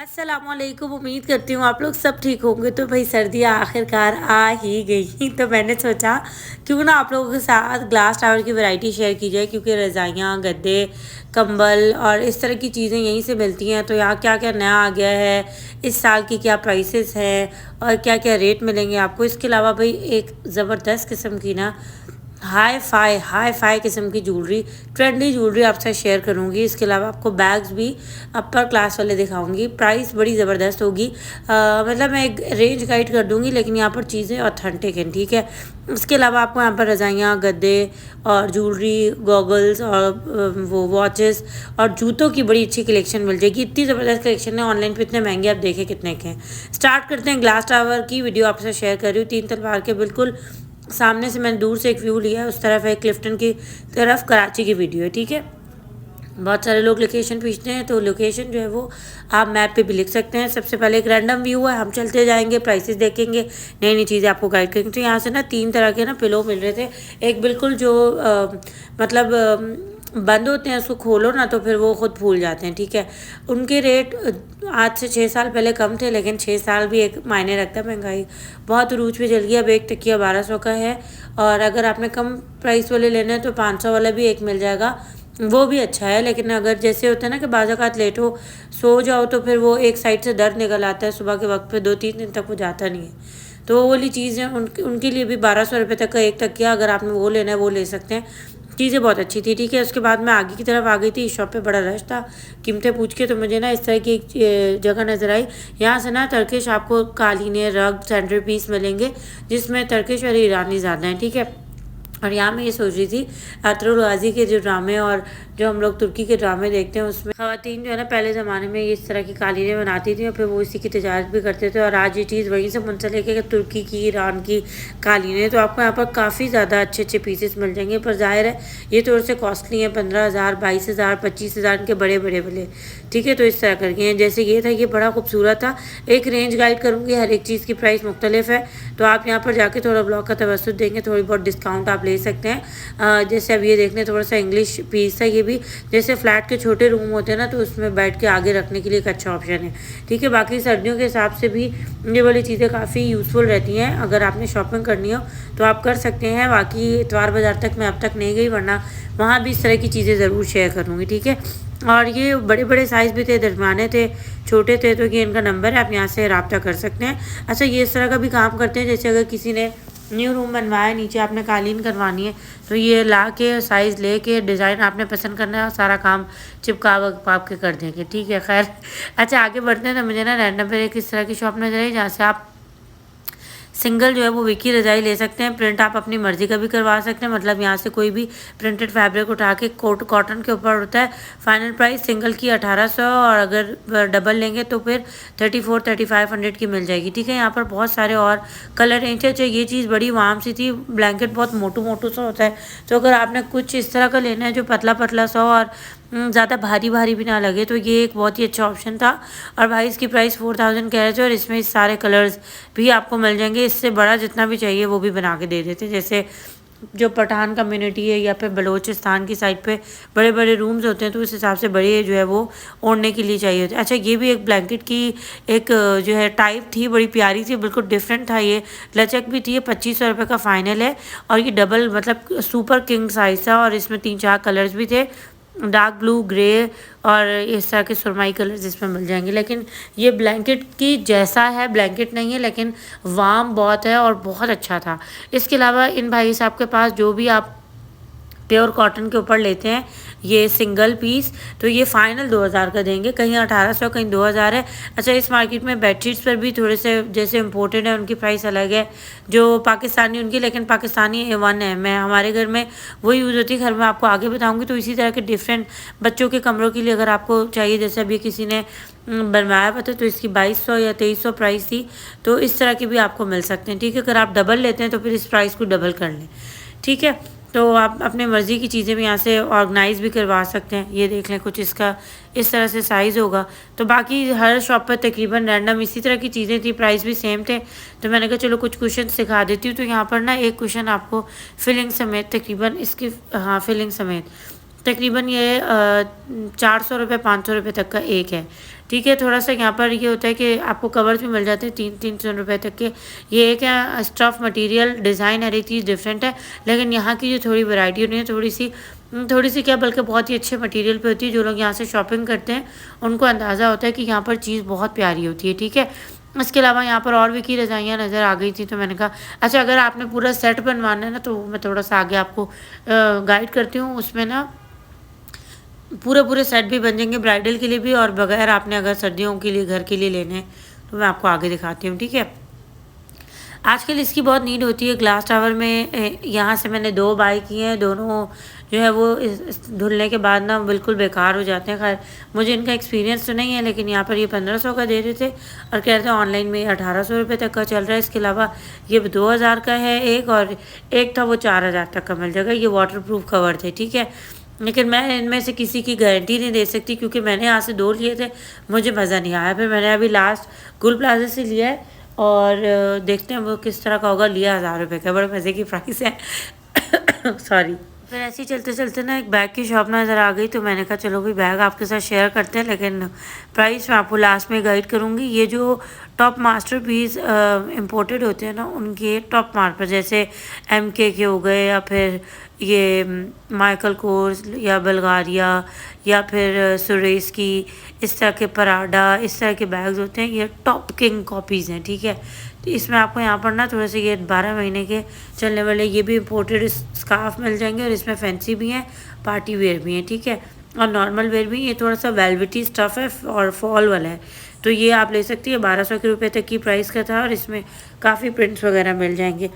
अस्सलामुअलैकुम। उम्मीद करती हूँ आप लोग सब ठीक होंगे। तो भाई सर्दियाँ आखिरकार आ ही गई तो मैंने सोचा क्यों ना आप लोगों के साथ ग्लास टावर की वैरायटी शेयर की जाए, क्योंकि रज़ाइयाँ, गद्दे, कंबल और इस तरह की चीज़ें यहीं से मिलती हैं। तो यहाँ क्या क्या नया आ गया है, इस साल की क्या प्राइसेस हैं और क्या क्या रेट मिलेंगे आपको। इसके अलावा भाई एक ज़बरदस्त किस्म की ना हाई फाई किस्म की ज्वेलरी, ट्रेंडी ज्वेलरी आपसे शेयर करूँगी। इसके अलावा आपको बैग्स भी अपर क्लास वाले दिखाऊंगी। प्राइस बड़ी ज़बरदस्त होगी। मतलब मैं एक रेंज गाइड कर दूँगी, लेकिन यहाँ पर चीज़ें ऑथेंटिक हैं, ठीक है। इसके अलावा आपको यहाँ पर रज़ाइयाँ, गद्दे और ज्वेलरी, गॉगल्स और वो वॉचेस और जूतों की बड़ी अच्छी कलेक्शन मिल जाएगी। इतनी ज़बरदस्त कलेक्शन है, ऑनलाइन पे इतने महंगे, आप देखें कितने के हैं। स्टार्ट करते हैं। ग्लास टावर की वीडियो आपसे शेयर कर रही हूँ। तीन तलवार के बिल्कुल सामने से मैंने दूर से एक व्यू लिया है, उस तरफ है क्लिफ्टन की तरफ, कराची की वीडियो है, ठीक है। बहुत सारे लोग लोकेशन पूछते हैं, तो लोकेशन जो है वो आप मैप पे भी लिख सकते हैं। सबसे पहले एक रैंडम व्यू है, हम चलते जाएंगे, प्राइसेस देखेंगे, नई नई चीज़ें आपको गाइड करेंगे। तो यहाँ से ना तीन तरह के ना पिलो मिल रहे थे। एक बिल्कुल जो मतलब बंद होते हैं, उसको खोलो ना तो फिर वो खुद फूल जाते हैं, ठीक है। उनके रेट आज से 6 साल पहले कम थे, लेकिन 6 साल भी एक मायने रखता है। महंगाई बहुत अरूज पे चल गई। अब एक तकिया 1200 का है, और अगर आपने कम प्राइस वाले लेना है तो 500 वाला भी एक मिल जाएगा, वो भी अच्छा है। लेकिन अगर जैसे होता है ना कि बाज़ औक़ात लेट हो, सो जाओ, तो फिर वो एक साइड से दर्द निकल आता है सुबह के वक्त पे, 2-3 दिन तक वो जाता नहीं है। तो वो वाली चीज़ है, उनके लिए भी 1200 रुपये तक का एक तकिया, अगर आपने वो लेना है वो ले सकते हैं। चीज़ें बहुत अच्छी थी, ठीक है। उसके बाद मैं आगे की तरफ आ गई थी। शॉप पे बड़ा रश था, कीमतें पूछ के तो मुझे ना इस तरह की एक जगह नज़र आई। यहाँ से ना तर्किश आपको कालीने, रग, सेंटर पीस मिलेंगे, जिसमें तर्किश और ईरानी ज़्यादा हैं, ठीक है। और यहाँ मैं ये सोच रही थी, अतरुल गाज़ी के जो ड्रामे और जो हम लोग तुर्की के ड्रामे देखते हैं, उसमें ख़वातीन जो है ना पहले ज़माने में इस तरह की कालीनें बनाती थी और फिर वो इसी की तजारत भी करते थे। और आज ये चीज़ वहीं से मुंसलिक है कि तुर्की की, ईरान की कालीनें। तो आपको यहाँ पर काफ़ी ज़्यादा अच्छे अच्छे पीसेस मिल जाएंगे, पर ज़ाहिर है ये थोड़े से कॉस्टली हैं। 15,000, 22,000, 25,000 के बड़े बड़े वाले, ठीक है। तो इस तरह करके हैं। जैसे ये था, ये बड़ा खूबसूरत था। एक रेंज गाइड करूँगी, हर एक चीज़ की प्राइस मुख्तलिफ है, तो आप यहाँ पर जाके थोड़ा ब्लॉग का तवज्जुह देंगे, थोड़ी बहुत डिस्काउंट आप ले सकते हैं। जैसे अब ये देखने, थोड़ा सा इंग्लिश पीस है ये भी। जैसे फ्लैट के छोटे रूम होते हैं ना, तो उसमें बैठ के आगे रखने के लिए एक अच्छा ऑप्शन है, ठीक है। बाकी सर्दियों के हिसाब से भी ये वाली चीज़ें काफ़ी यूज़फुल रहती हैं। अगर आपने शॉपिंग करनी हो तो आप कर सकते हैं। बाकी इतवार बाज़ार तक मैं अब तक नहीं गई, वरना वहाँ भी इस तरह की चीज़ें ज़रूर शेयर करूँगी, ठीक है। और ये बड़े बड़े साइज़ भी थे, दरमियाने थे, छोटे थे। तो ये इनका नंबर है, आप यहाँ से रब्ता कर सकते हैं। अच्छा, ये इस तरह का भी काम करते हैं, जैसे अगर किसी ने न्यू रूम बनवाया, नीचे आपने कालीन करवानी है, तो ये ला के साइज़ ले के डिज़ाइन आपने पसंद करना है, सारा काम चिपका वपका के कर देंगे, ठीक है। खैर, अच्छा आगे बढ़ते हैं। तो मुझे ना रैंडम पर एक इस तरह की शॉप नजर आई, जहाँ से आप सिंगल जो है वो विकी रजाई ले सकते हैं। प्रिंट आप अपनी मर्ज़ी का भी करवा सकते हैं, मतलब यहाँ से कोई भी प्रिंटेड फैब्रिक उठा के कॉटन के ऊपर होता है। फाइनल प्राइस सिंगल की 1800, और अगर डबल लेंगे तो फिर 34-3500 की मिल जाएगी, ठीक है। यहाँ पर बहुत सारे और कलर रेंज है। ये चीज़ बड़ी वाम सी थी, ब्लैंकेट बहुत मोटू मोटू सा होता है, तो अगर आपने कुछ इस तरह का लेना है जो पतला पतला सा और ज़्यादा भारी भारी भी ना लगे, तो ये एक बहुत ही अच्छा ऑप्शन था। और भाई इसकी प्राइस 4000 कह रहे थे, और इसमें सारे कलर्स भी आपको मिल जाएंगे। इससे बड़ा जितना भी चाहिए वो भी बना के दे देते। जैसे जो पठान कम्युनिटी है या फिर बलूचिस्तान की साइड पे बड़े बड़े रूम्स होते हैं, तो उस हिसाब से बड़े जो है वो ओढ़ने के लिए चाहिए होते हैं। अच्छा, ये भी एक ब्लैंकेट की एक जो है टाइप थी, बड़ी प्यारी थी, बिल्कुल डिफरेंट था। ये लचक भी थी। ये 2500 रुपये का फ़ाइनल है, और ये डबल मतलब सुपर किंग साइज़ था, और इसमें 3-4 कलर्स भी थे, डार्क ब्लू, ग्रे और इस तरह के सुरमई कलर्स इसमें मिल जाएंगे। लेकिन ये ब्लैंकेट की जैसा है, ब्लैंकेट नहीं है, लेकिन वार्म बहुत है और बहुत अच्छा था। इसके अलावा इन भाई साहब के पास जो भी आप प्योर कॉटन के ऊपर लेते हैं ये सिंगल पीस, तो ये फाइनल 2000 का देंगे, कहीं 1800, कहीं 2000 है। अच्छा, इस मार्केट में बेडशीट्स पर भी थोड़े से जैसे इम्पोर्टेड है, उनकी प्राइस अलग है, जो पाकिस्तानी उनकी, लेकिन पाकिस्तानी A1 है। मैं हमारे घर में वो यूज़ होती है, घर में आपको आगे बताऊँगी। तो इसी तरह के डिफरेंट बच्चों के कमरों के लिए अगर आपको चाहिए, जैसे अभी किसी ने बनवाया पता, तो इसकी 2200 या 2300 प्राइस थी, तो इस तरह के भी आपको मिल सकते हैं, ठीक है। अगर आप डबल लेते हैं तो फिर इस प्राइस को डबल कर लें, ठीक है। तो आप अपने मर्ज़ी की चीज़ें भी यहाँ से ऑर्गेनाइज़ भी करवा सकते हैं। ये देख लें, कुछ इसका इस तरह से साइज़ होगा। तो बाकी हर शॉप पर तकरीबन रैंडम इसी तरह की चीज़ें थी, प्राइस भी सेम थे। तो मैंने कहा चलो कुछ क्वेश्चन सिखा देती हूँ। तो यहाँ पर ना एक क्वेश्चन आपको फिलिंग समेत तकरीबन इसकी, हाँ फिलिंग समेत तकरीबन ये 400 रुपये 500 रुपये तक का एक है। ठीक है, थोड़ा सा यहाँ पर ये होता है कि आपको कवर्स भी मिल जाते हैं 300 रुपये तक के। ये एक है स्टफ़ मटेरियल, डिज़ाइन हर एक चीज़ डिफरेंट है, लेकिन यहाँ की जो थोड़ी वैरायटी होती है थोड़ी सी क्या बल्कि बहुत ही अच्छे मटेरियल पे होती है। जो लोग यहाँ से शॉपिंग करते हैं उनको अंदाज़ा होता है कि यहाँ पर चीज़ बहुत प्यारी होती है। ठीक है, इसके अलावा यहाँ पर और भी की रज़ाइयाँ नज़र आ गई थी, तो मैंने कहा अच्छा अगर आपने पूरा सेट बनवाना है ना तो मैं थोड़ा सा आगे आपको गाइड करती हूँ। उसमें ना पूरे सेट भी बन जाएंगे ब्राइडल के लिए भी, और बगैर आपने अगर सर्दियों के लिए घर के लिए लेने हैं तो मैं आपको आगे दिखाती हूँ। ठीक है, आजकल इसकी बहुत नीड होती है ग्लास टावर में। यहाँ से मैंने 2 बाय किए हैं, दोनों जो है वो धुलने के बाद ना बिल्कुल बेकार हो जाते हैं। खैर मुझे इनका एक्सपीरियंस तो नहीं है, लेकिन यहाँ पर ये 1500 का दे रहे थे और कह रहे थे ऑनलाइन में 1800 रुपये तक का चल रहा है। इसके अलावा ये 2000 का है एक, और एक था वो 4000 तक का मिल जाएगा। ये वाटर प्रूफ कवर थे। ठीक है, लेकिन मैं इनमें से किसी की गारंटी नहीं दे सकती क्योंकि मैंने यहाँ से 2 लिए थे, मुझे मज़ा नहीं आया। फिर मैंने अभी लास्ट गुल प्लाजा से लिया है और देखते हैं वो किस तरह का होगा। लिया 1000 रुपये का, बड़े मज़े की प्राइस है। सॉरी। फिर ऐसे ही चलते चलते ना एक बैग की शॉप नज़र आ गई, तो मैंने कहा चलो भाई बैग आपके साथ शेयर करते हैं, लेकिन प्राइस मैं आपको लास्ट में गाइड करूँगी। ये जो टॉप मास्टर पीस इम्पोर्टेड होते हैं ना, उनके टॉप मार्क पर जैसे MK के हो गए, या फिर ये माइकल कोर्स या बल्गारिया, या फिर सुरेश की, इस तरह के पराडा, इस तरह के बैग्स होते हैं, ये टॉप किंग कॉपीज़ हैं। ठीक है, तो इसमें आपको यहाँ पर ना थोड़े से ये 12 महीने के चलने वाले ये भी इम्पोर्टेड स्कार्फ मिल जाएंगे, और इसमें फैंसी भी हैं, पार्टी वेयर भी हैं। ठीक है, और नॉर्मल वेयर भी। ये थोड़ा सा वेलवेटी स्टफ़ है और फॉल वाला है, तो ये आप ले सकती है। 1200 के रुपये तक की प्राइस का था, और इसमें काफ़ी प्रिंट्स वगैरह मिल जाएंगे।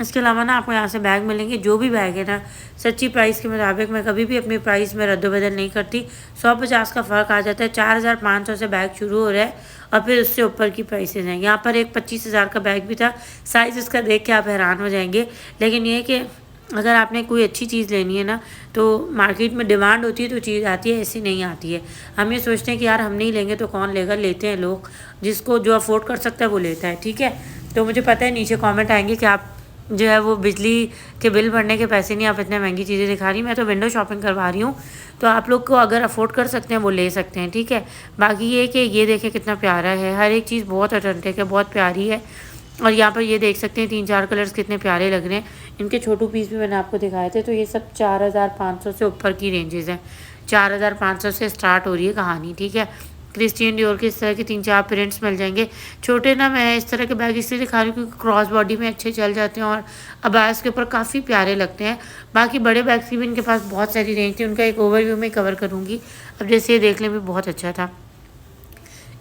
इसके अलावा ना आपको यहाँ से बैग मिलेंगे, जो भी बैग है ना सच्ची प्राइस के मुताबिक, मैं कभी भी अपनी प्राइस में रद्द-बदल नहीं करती। 150 का फ़र्क आ जाता है। 4500 से बैग शुरू हो रहा है और फिर उससे ऊपर की प्राइसेस हैं। यहाँ पर एक 25,000 का बैग भी था, साइज़ इसका देख के आप हैरान हो जाएंगे। लेकिन ये कि अगर आपने कोई अच्छी चीज़ लेनी है ना, तो मार्केट में डिमांड होती है तो चीज़ आती है, ऐसी नहीं आती है। हम ये सोचते हैं कि यार हम नहीं लेंगे तो कौन लेगा, लेते हैं लोग, जिसको जो अफोर्ड कर सकता है वो लेता है। ठीक है, तो मुझे पता है नीचे कमेंट आएंगे कि आप जो है वो बिजली के बिल भरने के पैसे नहीं, आप इतने महंगी चीज़ें दिखा रही। मैं तो विंडो शॉपिंग करवा रही हूँ, तो आप लोग को अगर अफोर्ड कर सकते हैं वो ले सकते हैं। ठीक है, बाकी ये कि ये देखें कितना प्यारा है, हर एक चीज़ बहुत ऑथेंटिक है, बहुत प्यारी है। और यहाँ पर ये देख सकते हैं 3-4 कलर्स कितने प्यारे लग रहे हैं। इनके छोटू पीस भी मैंने आपको दिखाए थे। तो ये सब 4500 से ऊपर की रेंजेस हैं, 4500 से स्टार्ट हो रही है कहानी। ठीक है, क्रिस्टियन डियोर के इस तरह के 3-4 प्रिंट्स मिल जाएंगे। छोटे ना मैं इस तरह के बैग इसलिए दिखा रही हूँ क्योंकि क्रॉस बॉडी में अच्छे चल जाते हैं और अबायास के ऊपर काफ़ी प्यारे लगते हैं। बाकी बड़े बैग्स की भी इनके पास बहुत सारी रेंज थी, उनका एक ओवरव्यू में कवर करूँगी। अब जैसे ये देखने में बहुत अच्छा था,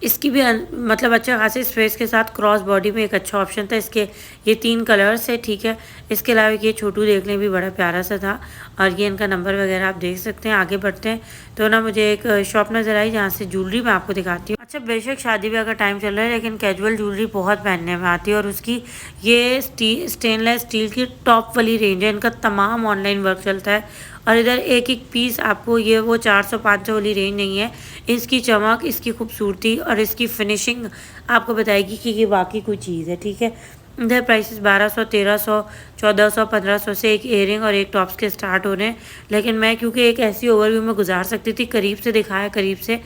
इसकी भी मतलब अच्छा खासे स्पेस के साथ क्रॉस बॉडी में एक अच्छा ऑप्शन था। इसके ये 3 कलर्स है। ठीक है, इसके अलावा ये छोटू देखने भी बड़ा प्यारा सा था, और ये इनका नंबर वगैरह आप देख सकते हैं। आगे बढ़ते हैं तो ना मुझे एक शॉप नज़र आई जहाँ से ज्वेलरी मैं आपको दिखाती हूँ। अच्छा, बेशक शादी ब्याह का टाइम चल रहा है, लेकिन कैजुअल ज्वेलरी बहुत पहनने में आती है, और उसकी ये स्टेनलेस स्टील की टॉप वाली रेंज है। इनका तमाम ऑनलाइन वर्क चलता है, और इधर एक एक पीस आपको ये वो 400-500 वाली रेंज नहीं है। इसकी चमक, इसकी खूबसूरती और इसकी फिनिशिंग आपको बताएगी कि ये वाकई कोई चीज़ है। ठीक है, इधर प्राइसेस 1200, 1300, 1400, 1500 से एक इयरिंग और एक टॉप्स के स्टार्ट हो रहे हैं। लेकिन मैं क्योंकि एक ऐसी ओवरव्यू में गुजार सकती थी, करीब से दिखाया करीब से,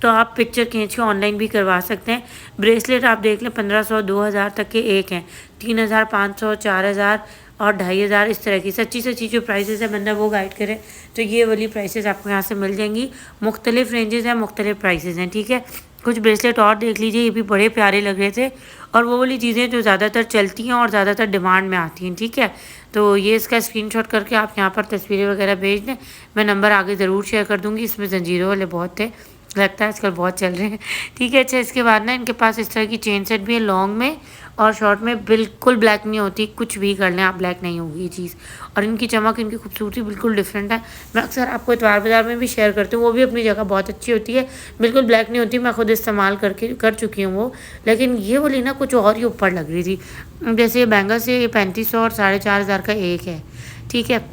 तो आप पिक्चर खींच के ऑनलाइन भी करवा सकते हैं। ब्रेसलेट आप देख लें 1500, 2000 तक के एक हैं, 3500, 4000 और 2500 इस तरह की सच्ची जो प्राइसेस है बंदा वो गाइड करे तो ये वाली प्राइसेस आपको यहाँ से मिल जाएंगी। मुख्तलिफ रेंजेस हैं, मुख्तलिफ प्राइसेस हैं। ठीक है, कुछ ब्रेसलेट और देख लीजिए, ये भी बड़े प्यारे लग रहे थे, और वो वाली चीज़ें जो ज़्यादातर चलती हैं और ज़्यादातर डिमांड में आती हैं। ठीक है, तो ये इसका स्क्रीनशॉट करके आप यहाँ पर तस्वीरें वगैरह भेज दें, मैं नंबर आगे ज़रूर शेयर कर दूँगी। इसमें जंजीरों वाले बहुत थे, लगता है आजकल बहुत चल रहे हैं। ठीक है, अच्छा इसके बाद ना इनके पास इस तरह की चेन सेट भी है, लॉन्ग में और शॉर्ट में। बिल्कुल ब्लैक नहीं होती, कुछ भी कर लें आप ब्लैक नहीं होगी ये चीज़, और इनकी चमक, इनकी खूबसूरती बिल्कुल डिफरेंट है। मैं अक्सर आपको इतवार बाज़ार में भी शेयर करती हूँ, वो भी अपनी जगह बहुत अच्छी होती है, बिल्कुल ब्लैक नहीं होती। मैं खुद इस्तेमाल कर चुकी हूँ वो, लेकिन ये वाली ना कुछ और ही ऊपर लग रही थी। जैसे ये बैंगल से 3500 और 4500 का एक है। ठीक है,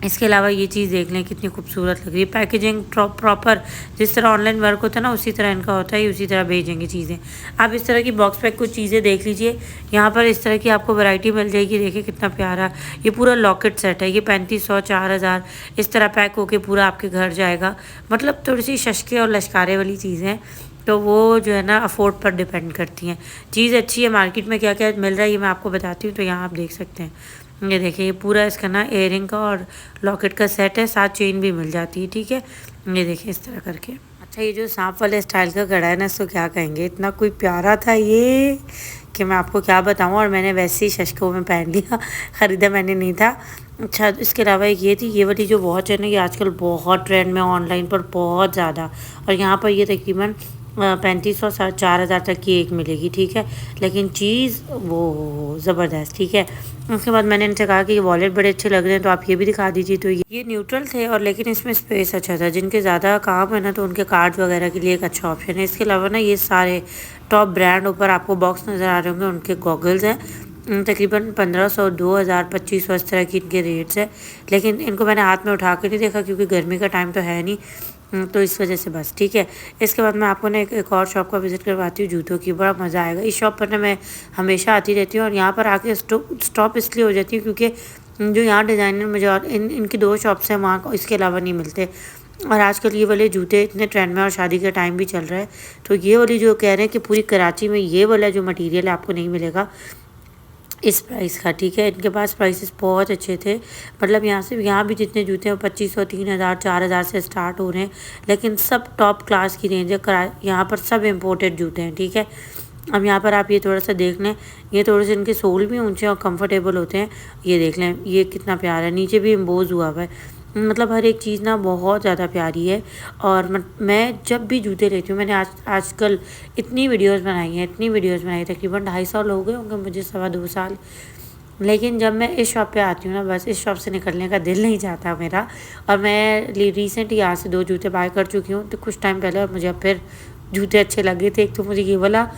इसके अलावा ये चीज़ देख लें कितनी खूबसूरत लग रही है। पैकेजिंग प्रॉपर जिस तरह ऑनलाइन वर्क होता है ना उसी तरह इनका होता है, उसी तरह भेजेंगे चीज़ें। आप इस तरह की बॉक्स पैक कुछ चीज़ें देख लीजिए, यहाँ पर इस तरह की आपको वैरायटी मिल जाएगी। देखिए कितना प्यारा ये पूरा लॉकेट सेट है, ये 3500 4000 इस तरह पैक होके पूरा आपके घर जाएगा। मतलब थोड़ी सी शशके और लश्कारे वाली चीज़ें, तो वो जो है ना अफोर्ड पर डिपेंड करती हैं। चीज़ अच्छी है, मार्केट में क्या क्या मिल रहा है ये मैं आपको बताती हूँ। तो यहाँ आप देख सकते हैं, ये देखिए ये पूरा इसका ना एयरिंग का और लॉकेट का सेट है, साथ चेन भी मिल जाती है। ठीक है, ये देखिए इस तरह करके। अच्छा ये जो सांप वाले स्टाइल का कड़ा है ना, इसको क्या कहेंगे, इतना कोई प्यारा था ये कि मैं आपको क्या बताऊँ। और मैंने वैसे ही शशकों में पहन लिया, ख़रीदा मैंने नहीं था। अच्छा इसके अलावा ये थी, ये वाली जो वॉच है ना, ये आजकल बहुत ट्रेंड में ऑनलाइन पर बहुत ज़्यादा। और यहाँ पर ये तकरीबन 3500 4000 तक की एक मिलेगी। ठीक है, लेकिन चीज़ वो ज़बरदस्त। ठीक है, उसके बाद मैंने इनसे कहा कि ये वॉलेट बड़े अच्छे लग रहे हैं तो आप ये भी दिखा दीजिए। तो ये न्यूट्रल थे और लेकिन इसमें स्पेस अच्छा था। जिनके ज़्यादा काम है ना तो उनके कार्ड वगैरह के लिए एक अच्छा ऑप्शन है। इसके अलावा ना ये सारे टॉप ब्रांड ऊपर आपको बॉक्स नज़र आ रहे होंगे, उनके गॉगल्स हैं। तकरीबन 1500 2000 2500 इस तरह की इनके रेट्स है। लेकिन इनको मैंने हाथ में उठा के नहीं देखा क्योंकि गर्मी का टाइम तो है नहीं, तो इस वजह से बस। ठीक है, इसके बाद मैं आपको ना एक और शॉप का विज़िट करवाती हूँ जूतों की, बड़ा मज़ा आएगा। इस शॉप पर ना मैं हमेशा आती रहती हूँ और यहाँ पर आके स्टॉप इसलिए हो जाती हूँ क्योंकि जो यहाँ डिज़ाइनर मुझे और इनकी दो शॉप्स हैं वहाँ, इसके अलावा नहीं मिलते। और आजकल ये वाले जूते इतने ट्रेंड में और शादी का टाइम भी चल रहा है, तो ये वाली जो कह रहे हैं कि पूरी कराची में ये वाला जो मटेरियल है आपको नहीं मिलेगा इस प्राइस का। ठीक है, इनके पास प्राइसेस बहुत अच्छे थे। मतलब यहाँ भी जितने जूते हैं 2500 3000 4000 से स्टार्ट हो रहे हैं, लेकिन सब टॉप क्लास की रेंज है। यहाँ पर सब इम्पोर्टेड जूते हैं। ठीक है, अब यहाँ पर आप ये थोड़ा सा देख लें, ये थोड़े से इनके सोल भी ऊंचे और कंफर्टेबल होते हैं। ये देख लें, ये कितना प्यारा है, नीचे भी एम्बोज हुआ हुआ है। मतलब हर एक चीज़ ना बहुत ज़्यादा प्यारी है। और मैं जब भी जूते लेती हूँ, मैंने आजकल इतनी वीडियोस बनाई हैं, इतनी वीडियोस बनाई, तकरीबन 2.5 साल हो गए होंगे मुझे, 2.25 साल। लेकिन जब मैं इस शॉप पे आती हूँ ना, बस इस शॉप से निकलने का दिल नहीं चाहता मेरा। और मैं रिसेंट यहाँ से 2 जूते बाय कर चुकी हूँ तो कुछ टाइम पहले, और मुझे अब फिर जूते अच्छे लगे थे। एक तो मुझे ये वाला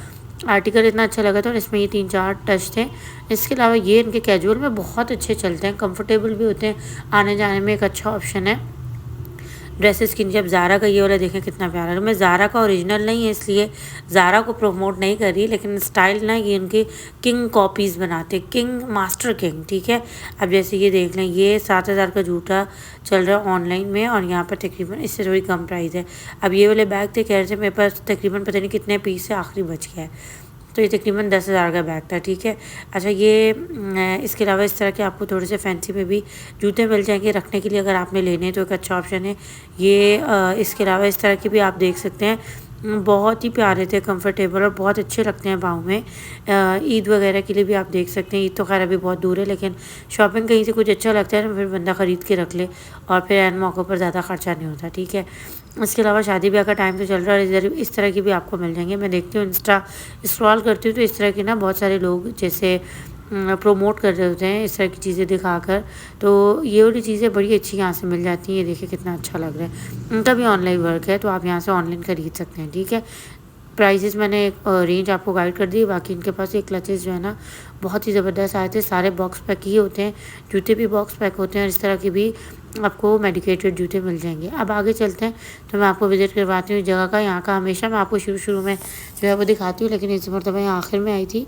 आर्टिकल इतना अच्छा लगा था और इसमें ये 3-4 टच थे। इसके अलावा ये इनके कैजुअल में बहुत अच्छे चलते हैं, कंफर्टेबल भी होते हैं, आने जाने में एक अच्छा ऑप्शन है। ड्रेसेस की अब ज़ारा का ये वाला देखें कितना प्यारा है। मैं ज़ारा का ओरिजिनल नहीं है इसलिए ज़ारा को प्रमोट नहीं कर रही, लेकिन स्टाइल ना ये इनकी किंग कॉपीज़ बनाते, किंग मास्टर किंग। ठीक है, अब जैसे ये देख लें, ये 7000 का जूता चल रहा है ऑनलाइन में और यहाँ पर तकरीबन इससे थोड़ी कम प्राइस है। अब ये वाले बैग थे, कह रहे थे मेरे पास तकरीबन पता नहीं कितने पीस से आखिरी बच गया है, तो ये तकरीबन 10,000 का बैग था। ठीक है, अच्छा ये इसके अलावा इस तरह के आपको थोड़े से फैंसी में भी जूते मिल जाएंगे रखने के लिए, अगर आपने लेने हैं तो एक अच्छा ऑप्शन है ये। इसके अलावा इस तरह के भी आप देख सकते हैं, बहुत ही प्यारे थे, कंफर्टेबल और बहुत अच्छे लगते हैं पाँव में। ईद वगैरह के लिए भी आप देख सकते हैं। ईद तो खैर अभी बहुत दूर है, लेकिन शॉपिंग कहीं से कुछ अच्छा लगता है ना, फिर बंदा ख़रीद के रख ले और फिर एन मौक़ों पर ज़्यादा ख़र्चा नहीं होता। ठीक है, इसके अलावा शादी ब्याह का टाइम तो चल रहा है, इधर इस तरह की भी आपको मिल जाएंगे। मैं देखती हूँ, इंस्टा स्क्रॉल करती हूँ तो इस तरह की ना बहुत सारे लोग जैसे प्रोमोट कर रहे होते हैं इस तरह की चीज़ें दिखाकर, तो ये वाली चीज़ें बड़ी अच्छी यहाँ से मिल जाती हैं। ये देखिए कितना अच्छा लग रहा है। उनका भी ऑनलाइन वर्क है तो आप यहाँ से ऑनलाइन खरीद सकते हैं। ठीक है, प्राइसेस मैंने एक रेंज आपको गाइड कर दी। बाकी इनके पास ये क्लचेस जो है ना बहुत ही ज़बरदस्त आए थे, सारे बॉक्स पैक ही होते हैं, जूते भी बॉक्स पैक होते हैं और इस तरह के भी आपको मेडिकेटेड जूते मिल जाएंगे। अब आगे चलते हैं तो मैं आपको विज़िट करवाती हूँ जगह का। यहाँ का हमेशा मैं आपको शुरू में जो है वो दिखाती हूँ, लेकिन इस मरतबा यहाँ आखिर में आई थी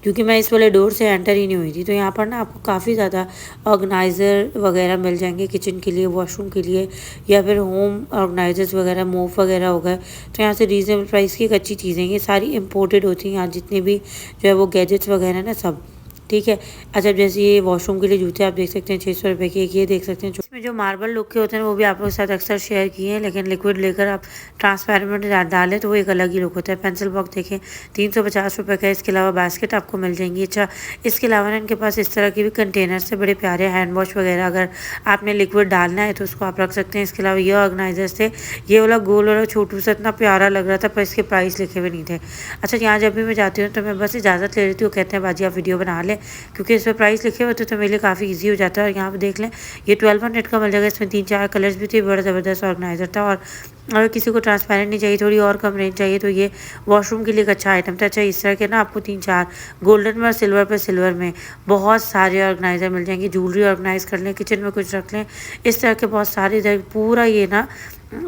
क्योंकि मैं इस वाले डोर से एंटर ही नहीं हुई थी। तो यहाँ पर ना आपको काफ़ी ज़्यादा ऑर्गेनाइज़र वगैरह मिल जाएंगे किचन के लिए, वॉशरूम के लिए, या फिर होम ऑर्गेनाइजर्स वगैरह, मोफ वगैरह हो गए। तो यहाँ से रीज़नेबल प्राइस की एक अच्छी चीज़ें, ये सारी इम्पोर्टेड होती हैं यहाँ जितने भी जो है वो गैजेट्स वगैरह ना सब। ठीक है, अच्छा जैसे ये वॉशरूम के लिए जूते आप देख सकते हैं 600 रुपये के एक, ये देख सकते हैं। इसमें जो मार्बल लुक के होते हैं वो भी आप लोगों के साथ अक्सर शेयर किए हैं, लेकिन लिक्विड लेकर आप ट्रांसपेरेंट डालें तो वो एक अलग ही लुक होता है। पेंसिल बॉक्स देखें 350 रुपये का। इसके अलावा बास्केट आपको मिल जाएंगी। अच्छा इसके अलावा ना इनके पास इस तरह के भी कंटेनर से बड़े प्यारे हैंड वॉश वगैरह, अगर आपने लिक्विड डालना है तो उसको आप रख सकते हैं। इसके अलावा ये ऑर्गेनाइजर्स थे, ये वाला गोल वाला छोटू सा इतना प्यारा लग रहा था पर इसके प्राइस लिखे हुए नहीं थे। अच्छा यहाँ जब भी मैं जाती हूँ तो मैं बस इजाज़त ले लेती हूँ, कहते हैं बाजी आप वीडियो बना लें, क्योंकि इस पर प्राइस लिखे हुए थे तो मेरे लिए काफ़ी इजी हो जाता है। और यहाँ पे देख लें ये 1200 का मिल जाएगा। इसमें 3-4 कलर्स भी थे, बड़ा ज़बरदस्त ऑर्गेनाइज़र था और अगर किसी को ट्रांसपेरेंट नहीं चाहिए, थोड़ी और कम रेंज चाहिए, तो ये वॉशरूम के लिए एक अच्छा आइटम था। अच्छा, इस तरह के ना आपको 3-4 गोल्डन में और सिल्वर पे सिल्वर में बहुत सारे ऑर्गेनाइज़र मिल जाएंगे। ज्वेलरी ऑर्गेनाइज कर लें, किचन में कुछ रख लें, इस तरह के बहुत सारे इधर पूरा ये ना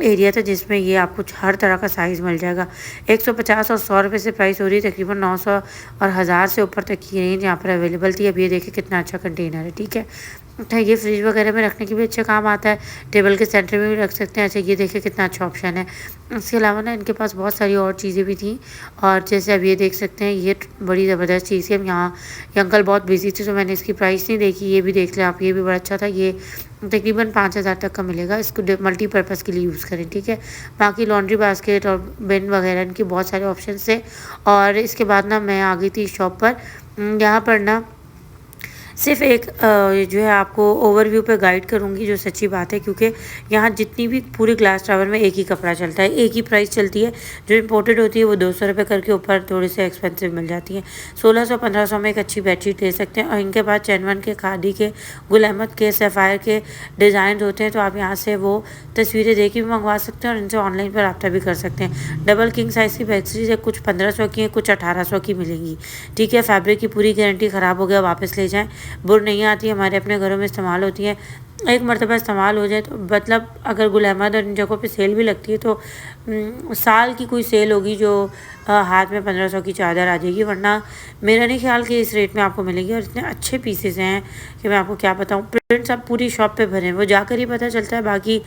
एरिया था जिसमें ये आपको हर तरह का साइज़ मिल जाएगा। 150 और 100 रुपये से प्राइस हो रही है, तकरीबन 900 और 1000 से ऊपर तक की रेंज यहाँ पर अवेलेबल थी। अब ये देखिए कितना अच्छा कंटेनर है, ठीक है। अच्छा, ये फ्रिज वगैरह में रखने के भी अच्छे काम आता है, टेबल के सेंटर में भी रख सकते हैं। अच्छा, ये देखिए कितना अच्छा ऑप्शन है। इसके अलावा ना इनके पास बहुत सारी और चीज़ें भी थी, और जैसे अब ये देख सकते हैं, ये बड़ी ज़बरदस्त चीज़ है। यहाँ ये अंकल बहुत बिजी थे तो मैंने इसकी प्राइस नहीं देखी, ये भी देख लें आप, ये भी बड़ा अच्छा था। ये तकरीबन 5000 तक का मिलेगा। इसको मल्टीपर्पज़ के लिए यूज़ करें, ठीक है। बाकी लॉन्ड्री बास्केट और बिन वगैरह इनके बहुत सारे ऑप्शन थे। और इसके बाद ना मैं आ गई थी शॉप पर। यहाँ पर ना सिर्फ एक जो है आपको ओवरव्यू पे गाइड करूँगी, जो सच्ची बात है, क्योंकि यहाँ जितनी भी पूरे ग्लास टावर में एक ही कपड़ा चलता है, एक ही प्राइस चलती है। जो इम्पोर्टेड होती है वो 200 रुपये करके, ऊपर थोड़ी से एक्सपेंसिव मिल जाती हैं। 1600-1500 में एक अच्छी बेडशीट ले सकते हैं। और इनके पास चैनवन के, खादी के, गुल अहमद के, सफ़ायर के डिज़ाइन होते हैं, तो आप यहाँ से वो तस्वीरें देख के भी मंगवा सकते हैं और इनसे ऑनलाइन पर रब्ता भी कर सकते हैं। डबल किंग साइज़ की बेडशीट है, कुछ 1500 की हैं, कुछ 1800 की मिलेंगी, ठीक है। फैब्रिक की पूरी गारंटी, ख़राब हो गया वापस ले जाएँ, बुर नहीं आती, हमारे अपने घरों में इस्तेमाल होती है। एक मरतबा इस्तेमाल हो जाए तो मतलब अगर गुल अहमद और इन जगहों पे सेल भी लगती है तो साल की कोई सेल होगी जो हाथ में 1500 की चादर आ जाएगी, वरना मेरा नहीं ख्याल कि इस रेट में आपको मिलेगी। और इतने अच्छे पीसेस हैं कि मैं आपको क्या बताऊँ, प्रिंट्स अब पूरी शॉप पे भरे हैं, वो जाकर ही पता चलता है। बाकी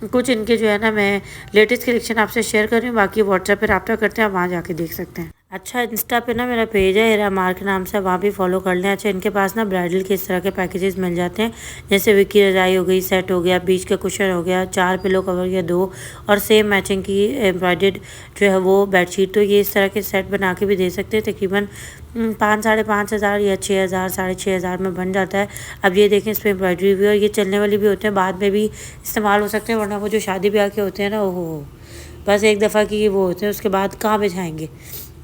कुछ इनके जो है ना, मैं लेटेस्ट कलेक्शन आपसे शेयर कर रही हूँ, बाकी व्हाट्सएप पर रब्ता करते हैं, आप वहाँ जाके देख सकते हैं। अच्छा, इंस्टा पे ना मेरा पेज है हेरा मार के नाम से, वहाँ भी फॉलो कर लें। अच्छा, इनके पास ना ब्राइडल के इस तरह के पैकेजेस मिल जाते हैं, जैसे विक्की रजाई हो गई, सेट हो गया, बीच का कुशन हो गया, 4 पिलो कवर या 2, और सेम मैचिंग की एम्ब्रॉयडेड जो है वो बेडशीट। तो ये इस तरह के सेट बना के भी दे सकते हैं, तकरीबन 5-5.5 हज़ार या 6000 6500 में बन जाता है। अब ये देखें, इस पर एम्ब्रॉयडरी भी, और ये चलने वाली भी होते हैं, बाद में भी इस्तेमाल हो सकते हैं, वरना वो जो शादी ब्याह के होते हैं ना, ओहो बस एक दफ़ा की वो होते हैं, उसके बाद कहाँ बिछाएंगे,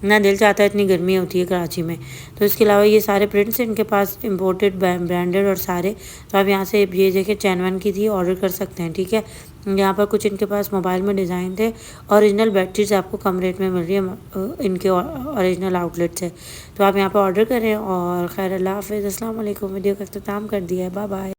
ना दिल चाहता है, इतनी गर्मी होती है कराची में। तो इसके अलावा ये सारे प्रिंट्स इनके पास इम्पोर्टेड ब्रांडेड और सारे, तो आप यहाँ से ये देखिए चैनवन की थी, ऑर्डर कर सकते हैं, ठीक है। यहाँ पर कुछ इनके पास मोबाइल में डिज़ाइन थे, ओरिजिनल बेडशीट्स आपको कम रेट में मिल रही है इनके ओरिजिनल आउटलेट से। तो आप यहाँ पर ऑर्डर करें, और खैर, अल्लाह हाफ़िज़, अस्सलाम वालेकुम। वीडियो का अख्ताम कर दिया है, बाय बाय।